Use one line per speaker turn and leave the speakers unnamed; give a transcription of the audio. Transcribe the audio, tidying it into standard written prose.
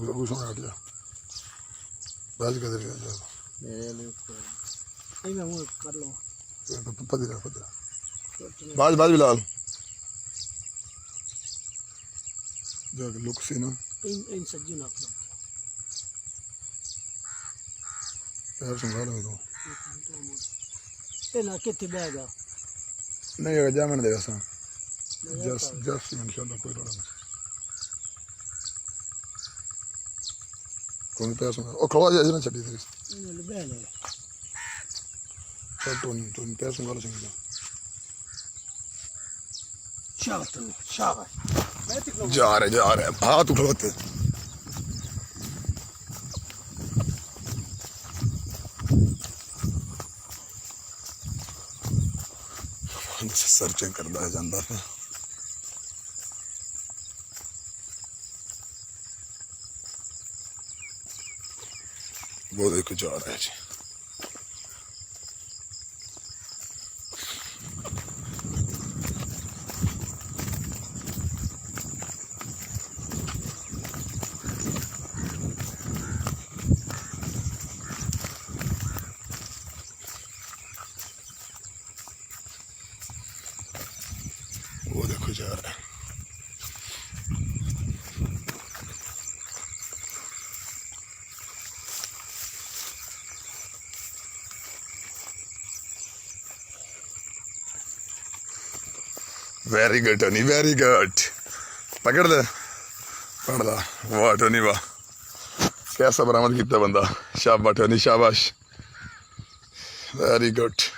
वो सोना हट जा बाज कर दे जा
मेरे लिए नहीं मैं वो कर लूँ
पदरा बाज बाज बिलाल जाके लुक से ना
इन सज्जी ना अपना
पैर संभाल दो
ते ना कितने बैगा
नहीं अगर जा मैंने देखा सा जस्ट इंशाल्लाह कोई रोड़ा नहीं कौन पैर संभाल ओ खवा जा ना चली तेरी
ये बैले
चल तो पैर संभाल संभाल
शाबाश
जा रहे हाँ तू खड़ोते सर्चिंग करता है जाता है वो देखो जा रहा है जी वो देखो जा रहा है very good Tony very good पकड़ दे पकड़ ला वाह टोनी वाह कैसा बरामद किया बंदा शाबाश टोनी शाबाश वेरी गुड